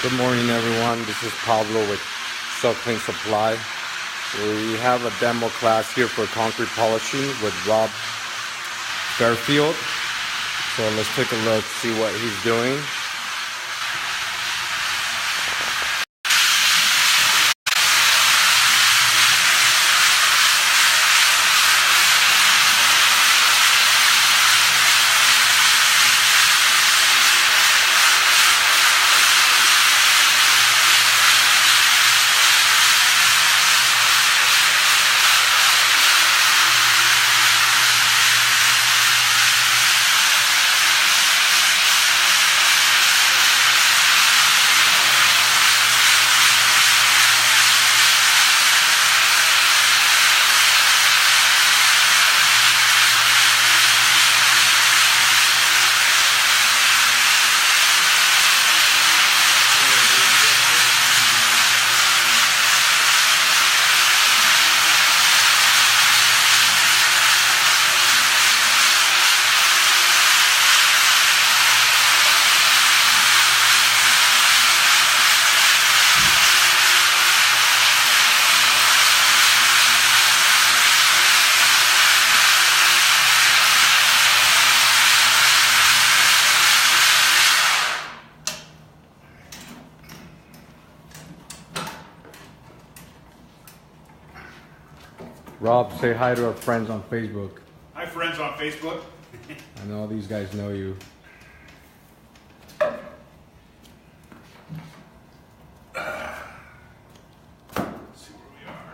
Good morning, everyone. This is Pablo with Soklene Supply. We have a demo class here for concrete polishing with Rob Fairfield. So let's take a look, see what he's doing. Rob, say hi to our friends on Facebook. Hi, friends on Facebook. I know these guys know you. Let's see where we are.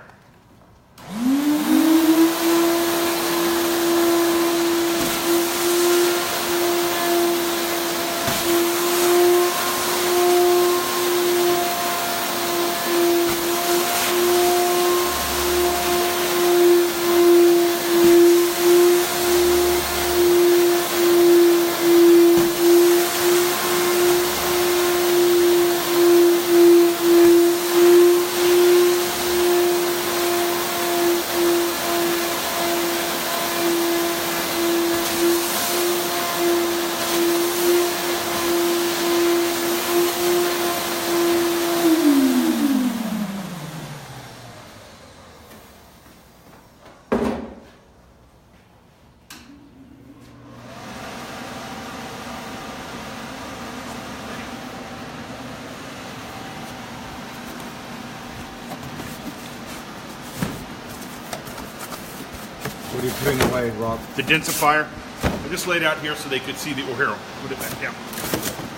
What are you putting away, Rob? The densifier. I just laid out here so they could see the O'Hara. Put it back down.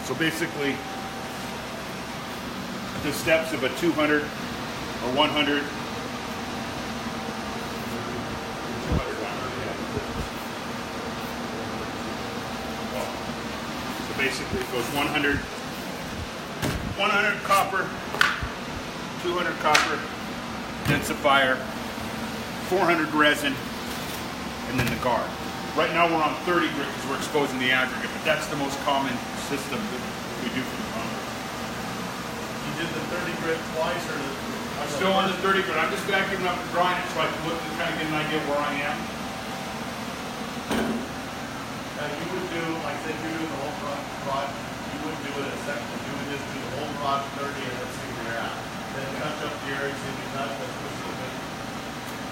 So basically, the steps of a 200 or 100. So basically, it goes 100 copper, 200 copper, densifier, 400 resin, and then the guard. Right now we're on 30 grit because we're exposing the aggregate, but that's the most common system that we do for the concrete. You did the 30 grit twice, or I'm still on the 30 grit. I'm just vacuuming up and drying it so I can look and kind of get an idea where I am. and you would do, like say you're doing the whole rod, you wouldn't do it a second. You would just do the whole rod 30 and let's see where you're at. Then touch up the areas if you touch, that's what's so big.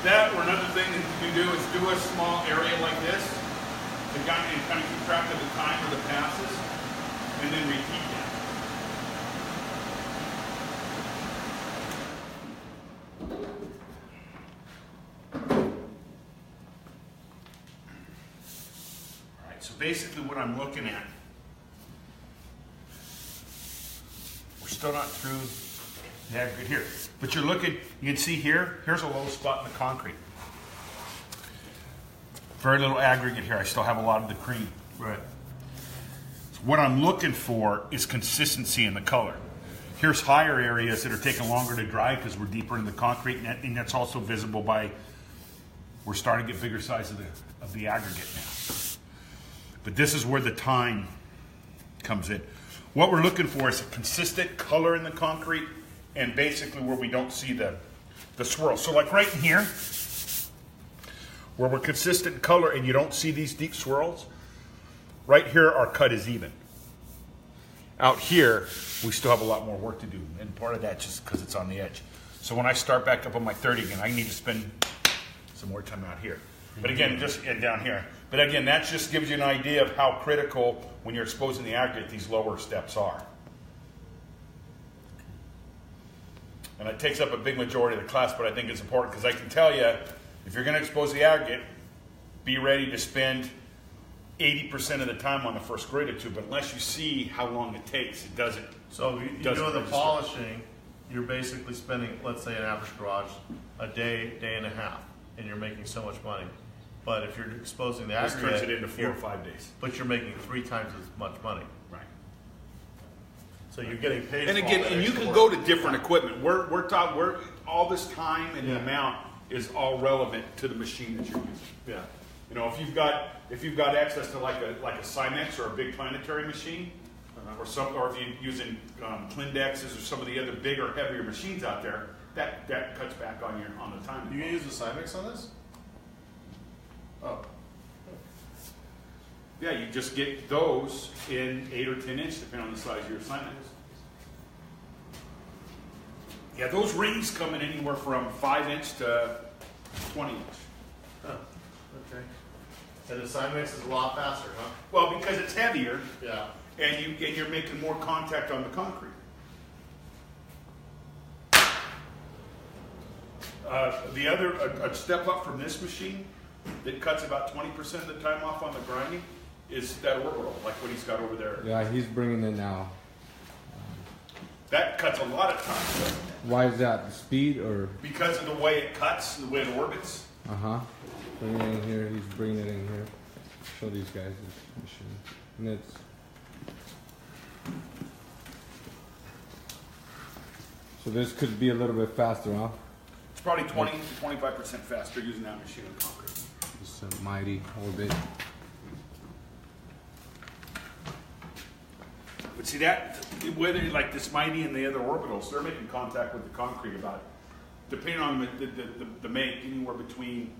That or another thing that you can do is do a small area like this to kind of keep track of the time or the passes, and then repeat that. Alright, so basically what I'm looking at, we're still not through the aggregate here. But you're looking, you can see here, here's a low spot in the concrete. Very little aggregate here. I still have a lot of the cream. Right. So what I'm looking for is consistency in the color. Here's higher areas that are taking longer to dry because we're deeper in the concrete, and that's also visible by, we're starting to get bigger size of the aggregate now. But this is where the time comes in. What we're looking for is a consistent color in the concrete, and basically where we don't see the swirl. So like right in here, where we're consistent in color and you don't see these deep swirls, right here our cut is even. Out here, we still have a lot more work to do, and part of that just because it's on the edge. So when I start back up on my 30 again, I need to spend some more time out here. But again, and down here. But again, that just gives you an idea of how critical, when you're exposing the aggregate, these lower steps are. And it takes up a big majority of the class, but I think it's important because I can tell you, if you're going to expose the aggregate, be ready to spend 80% of the time on the first grade or two, but unless you see how long it takes, it doesn't. So you're doing the polishing, you're basically spending, let's say, an average garage a day, day and a half, and you're making so much money. But if you're exposing the This aggregate, turns it into 4 or 5 days. but you're making 3 times as much money. Right. So you're getting paid. And for all again, that and you extra can work. go to different equipment. We're all this time and the Yeah. amount is all relevant to the machine that you're using. Yeah. You know, if you've got access to like a Cymex or a big planetary machine, or if you're using Clindexes or some of the other bigger, heavier machines out there, that cuts back on the time. You can use the Cymex on this? Oh. Yeah, you just get those in 8 or 10 inch, depending on the size of your Cymex. Yeah, those rings come in anywhere from 5 inch to 20 inch. Huh. Okay. And the Cymex is a lot faster, huh? Well, because it's heavier, Yeah. and you're making more contact on the concrete. The other, a step up from this machine that cuts about 20% of the time off on the grinding is that orbital, like what he's got over there. Yeah, he's bringing it now. That cuts a lot of time Why is that? The speed or? because of the way it cuts, the way it orbits. Bring it in here. He's bringing it in here. Show these guys this machine. And it's. So this could be a little bit faster, huh? It's probably 20 to 25% faster using that machine on concrete. It's a mighty orbit. But see that, whether like this Mighty and the other orbitals, they're making contact with the concrete about, depending on the make, anywhere between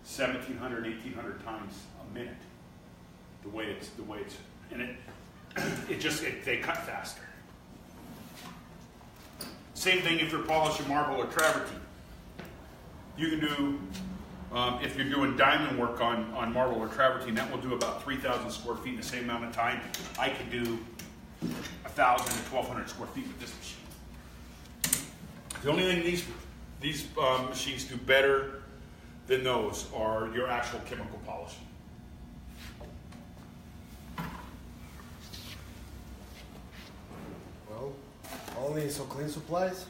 1,700 and 1,800 times a minute. The way it's, and they cut faster. Same thing if you're polishing marble or travertine. You can do, if you're doing diamond work on marble or travertine, that will do about 3,000 square feet in the same amount of time. I could do 1,000 to 1,200 square feet with this machine. The only thing these machines do better than those are your actual chemical polishing. Well, only Soklene supplies?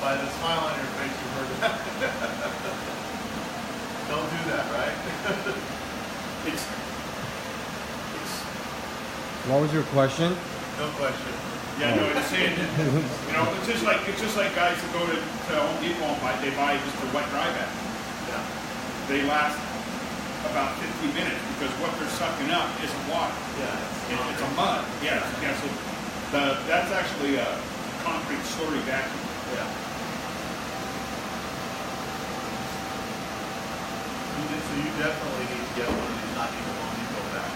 By the smile on your face, you heard that. Don't do that, right? It's What was your question? No question. yeah, no, it's saying that, you know, it's just like guys that go to Home Depot and buy just a wet dry bag. Yeah. They last about 15 minutes because what they're sucking up isn't water. Yeah. It's a mud. Yeah. So that's actually a concrete slurry vacuum. Yeah. So you definitely need to get one of these, not even Home Depot back.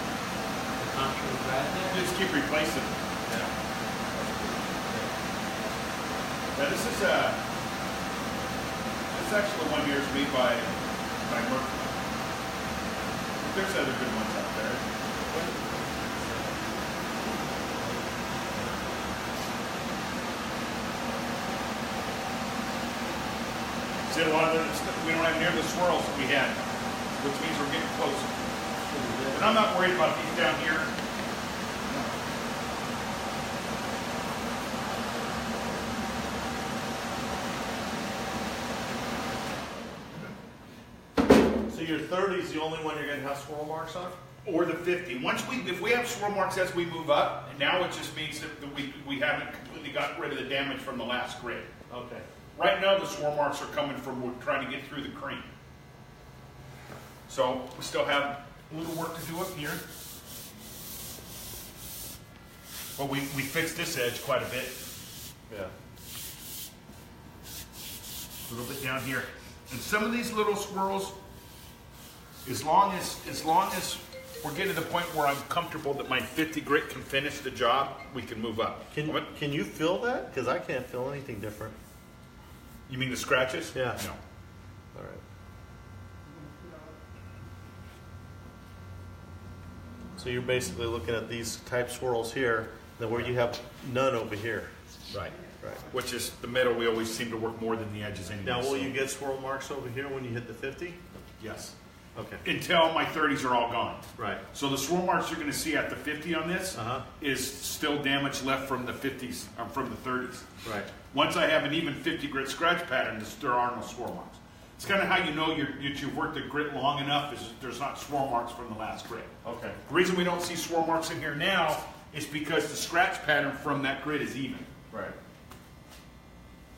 Just keep replacing them. Yeah. Now this is actually one here is made by Mercury. There's other good ones out there. See, a lot of we don't have near the swirls that we had, which means we're getting closer. And I'm not worried about these down here. So your 30 is the only one you're going to have swirl marks on? Or the 50. If we have swirl marks as we move up, and now it just means that we haven't completely got rid of the damage from the last grid. Okay. Right now the swirl marks are coming from we're trying to get through the cream. So we still have a little work to do up here. But we fixed this edge quite a bit. Yeah. A little bit down here. And some of these little swirls, as long as we're getting to the point where I'm comfortable that my 50 grit can finish the job, we can move up. Can you feel that? Because I can't feel anything different. You mean the scratches? Yeah. No. All right. So you're basically looking at these type swirls here, then where you have none over here. Right. Right. Which is the middle, we always seem to work more than the edges anyway. Now, will you get swirl marks over here when you hit the 50? Yes. Okay. Until my 30s are all gone. Right. So the swirl marks you're going to see at the 50 on this Uh-huh. is still damage left from the 50s, or from the 30s. Right. Once I have an even 50 grit scratch pattern, there are no swirl marks. It's kind of how you know you've worked the grit long enough is there's not swirl marks from the last grit. Okay. The reason we don't see swirl marks in here now is because the scratch pattern from that grit is even. Right.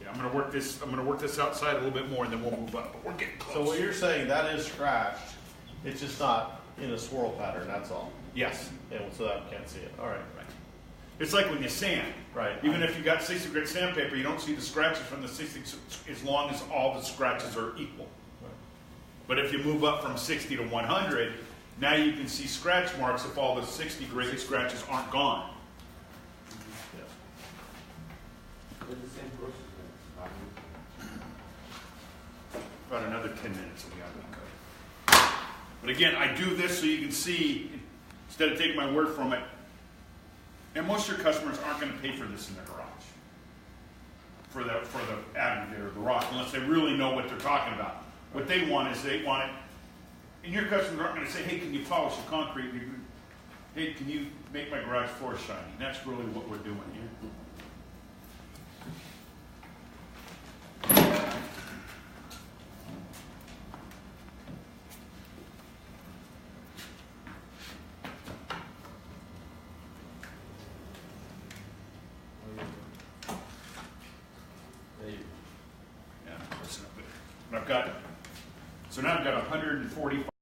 Yeah, I'm going to work this outside a little bit more and then we'll move up. But we're getting close. So what you're saying, that is scratched. It's just not in a swirl pattern, that's all. Yes. And so that can't see it. All right. Right. It's like when you sand. Right. Even if you got 60 grit sandpaper, you don't see the scratches from the 60 as long as all the scratches are equal. Right. But if you move up from 60 to 100, now you can see scratch marks if all the 60 grit scratches aren't gone. Yeah. About another 10 minutes and we got it good. But again, I do this so you can see, instead of taking my word from it, and most of your customers aren't going to pay for this in their garage, for the aggregate or the rock, unless they really know what they're talking about. What they want is they want it, and your customers aren't going to say, hey, can you polish the concrete? Hey, can you make my garage floor shiny? And that's really what we're doing here. Yeah, listen up there. But I've got, so now I've got 145